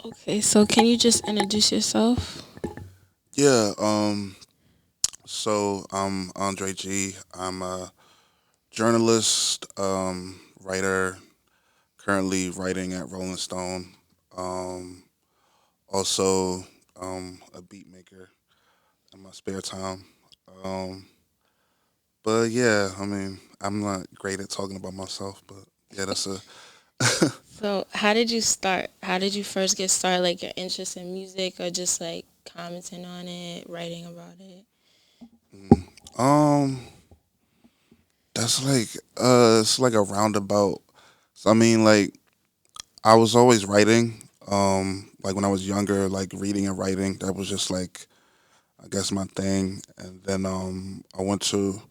Okay, so can you just introduce yourself? Yeah, so I'm Andre G. I'm a journalist, writer, currently writing at Rolling Stone. Um, also, a beat maker in my spare time. Um, but yeah, I mean, I'm not great at talking about myself, but yeah, that's a. So, how did you start? How did you first get started? Like your interest in music, or just like commenting on it, writing about it? um, that's it's like a roundabout. So, I mean, like I was always writing. Like when I was younger, like reading and writing, that was just like I guess my thing. And then I went to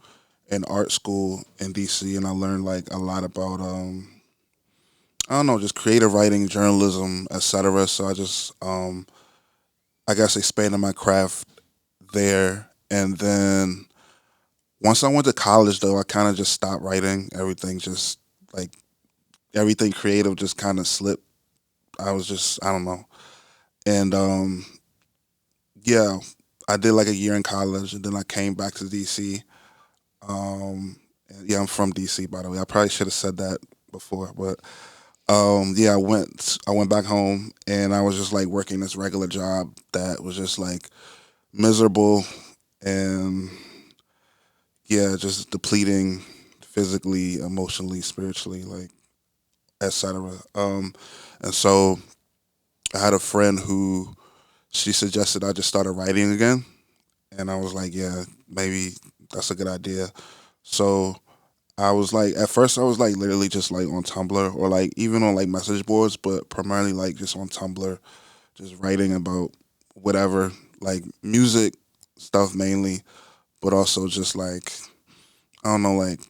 an art school in DC and I learned like a lot about I don't know, just creative writing, journalism, etc. So I just I guess expanded my craft there. And then once I went to college though, I kind of just stopped writing. Everything just like everything creative just kind of slipped. I was just I don't know. And yeah, I did like a year in college, and then I came back to DC. And yeah, I'm from DC, by the way. I probably should have said that before, but yeah, I went back home, and I was just like working this regular job that was just like miserable, and yeah, just depleting physically, emotionally, spiritually, like etc. And so I had a friend who she suggested I just started writing again, and I was like, yeah, maybe that's a good idea. So I was like, at first I was like literally just like on Tumblr or like even on like message boards, but primarily like just on Tumblr, just writing about whatever, like music stuff mainly, but also just like I don't know, like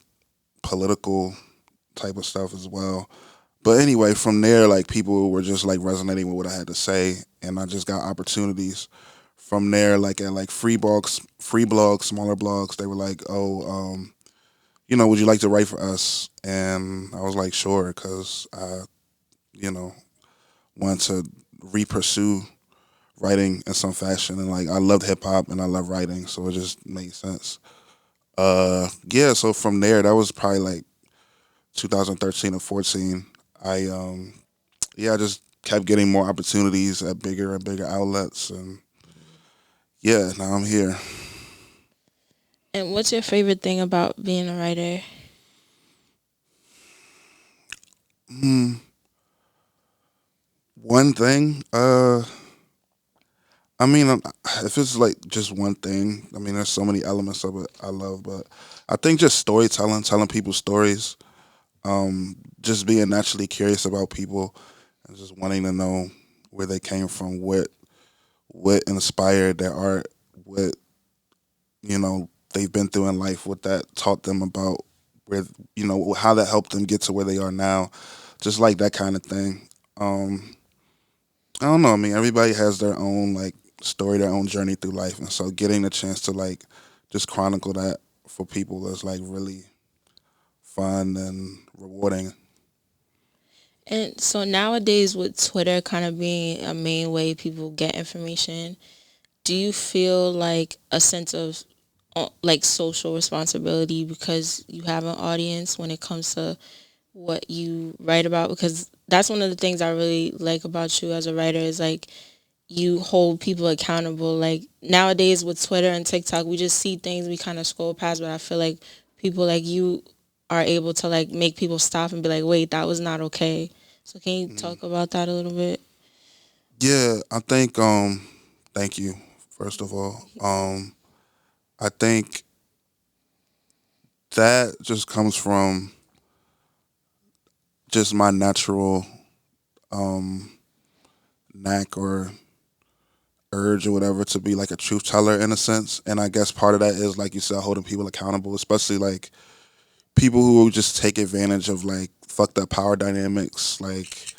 political type of stuff as well. But anyway, from there, like people were just like resonating with what I had to say, and I just got opportunities from there, like at like free blogs, smaller blogs. They were like, "Oh, would you like to write for us?" And I was like, "Sure," because I, you know, wanted to re-pursue writing in some fashion, and like I loved hip hop and I love writing, so it just made sense. Yeah. So from there, that was probably like 2013 or 14. I yeah, I just kept getting more opportunities at bigger and bigger outlets, and yeah, now I'm here. And what's your favorite thing about being a writer? Hmm. One thing, I mean, if it's like just one thing, I mean, there's so many elements of it I love, but I think just storytelling, telling people stories, just being naturally curious about people, and just wanting to know where they came from, what inspired their art, what they've been through in life, what that taught them about where how that helped them get to where they are now, just like that kind of thing. Um, I don't know. I mean, everybody has their own like story, their own journey through life, and so getting the chance to like just chronicle that for people is like really fun and rewarding. And so nowadays, with Twitter kind of being a main way people get information, do you feel like a sense of like social responsibility because you have an audience when it comes to what you write about? Because that's one of the things I really like about you as a writer is like you hold people accountable. Like nowadays with Twitter and TikTok, we just see things we kind of scroll past, but I feel like people like you are able to like make people stop and be like, wait, that was not okay. So can you Mhm. talk about that a little bit? Yeah, I think. Thank you. First of all, I think that just comes from just my natural um, knack or urge or whatever to be like a truth teller in a sense. And I guess part of that is like you said, holding people accountable, especially like people who just take advantage of like fucked up power dynamics. Like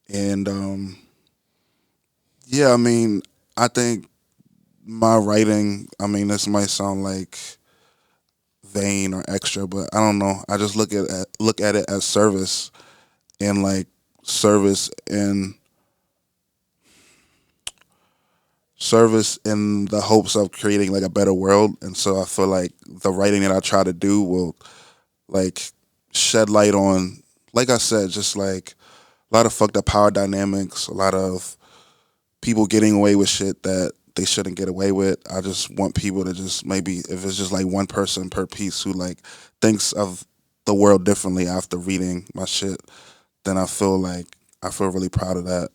and yeah, I mean, I think my writing, I mean, this might sound like vain or extra, but I don't know. I just look at it as service and like service in service in the hopes of creating like a better world. And so I feel like the writing that I try to do will like shed light on, like I said, just like a lot of fucked up power dynamics, a lot of people getting away with shit that they shouldn't get away with. I just want people to just maybe, if it's just like one person per piece who like thinks of the world differently after reading my shit, then I feel really proud of that.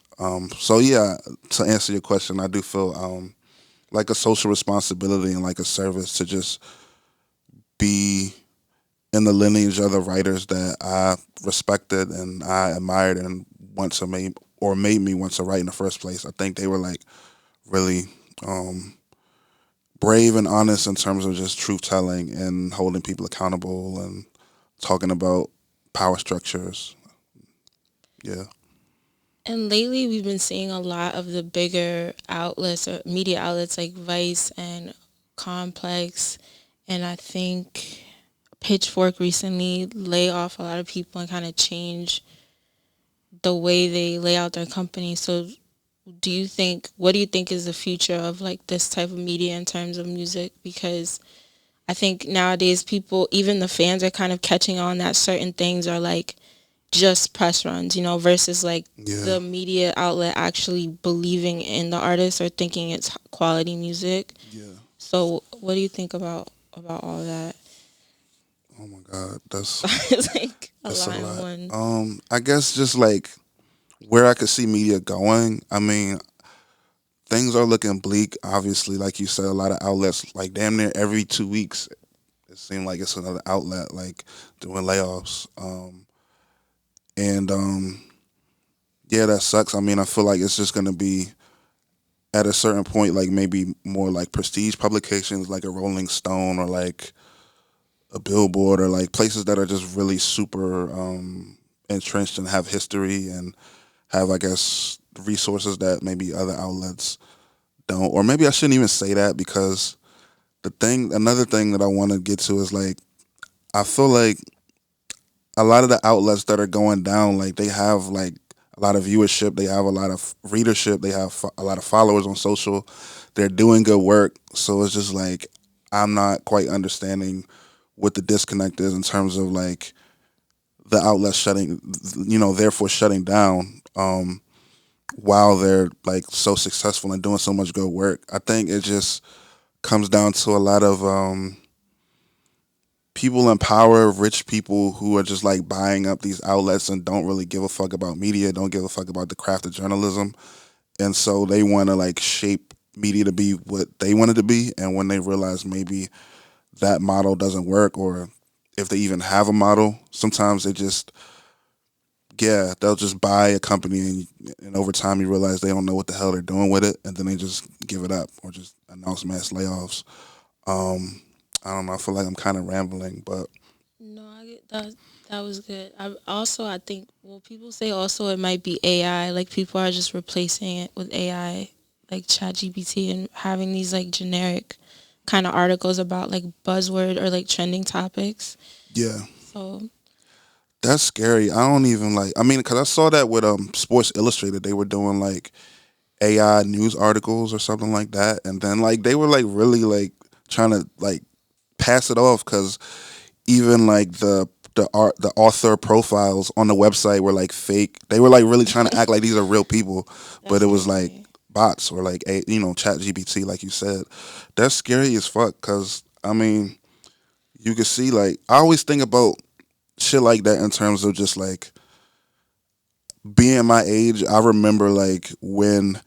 So yeah, to answer your question, I do feel like a social responsibility and like a service to just be in the lineage of the writers that I respected and I admired and want to make or made me want to write in the first place. I think they were like really um, brave and honest in terms of just truth telling and holding people accountable and talking about power structures. Yeah. And lately, we've been seeing a lot of the bigger outlets or media outlets like Vice and Complex, and I think Pitchfork recently lay off a lot of people and kind of change the way they lay out their company. So, what do you think is the future of like this type of media in terms of music? Because I think nowadays people, even the fans, are kind of catching on that certain things are like just press runs, versus like Yeah. the media outlet actually believing in the artist or thinking it's quality music. Yeah. So, what do you think about all that? Oh my God, It's like a that's a lot in lot. one. I guess just like where I could see media going. I mean, things are looking bleak. Obviously, like you said, a lot of outlets, like damn near every 2 weeks, it seemed like it's another outlet like doing layoffs. And yeah, that sucks. I mean, I feel like it's just gonna be at a certain point, like maybe more like prestige publications, like a Rolling Stone or like a Billboard or like places that are just really super entrenched and have history and have, I guess, resources that maybe other outlets don't. Or maybe I shouldn't even say that because another thing that I want to get to is like, I feel like a lot of the outlets that are going down, like they have like a lot of viewership, they have a lot of readership, they have a lot of followers on social, they're doing good work. So it's just like I'm not quite understanding what the disconnect is in terms of like the outlet shutting, therefore shutting down while they're like so successful and doing so much good work. I think it just comes down to a lot of people in power, rich people who are just like buying up these outlets and don't really give a fuck about media, don't give a fuck about the craft of journalism. And so they want to like shape media to be what they want it to be. And when they realize maybe that model doesn't work, or if they even have a model, sometimes they just, yeah, they'll just buy a company and over time you realize they don't know what the hell they're doing with it. And then they just give it up or just announce mass layoffs. Um, I don't know. I feel like I'm kind of rambling, but No, I get that. That was good. I think, well, people say also it might be AI. Like people are just replacing it with AI, like ChatGPT, and having these like generic kind of articles about like buzzword or like trending topics. yeah. So That's scary. I don't even like. I mean, because I saw that with Sports Illustrated. They were doing like AI news articles or something like that, and then like they were like really like trying to like pass it off because even like the author profiles on the website were like fake. They were like really trying to act like these are real people, but that's it was like crazy. bots or like Chat GPT, like you said. That's scary as fuck. Because I mean, you can see like I always think about shit like that in terms of just like being my age. I remember like when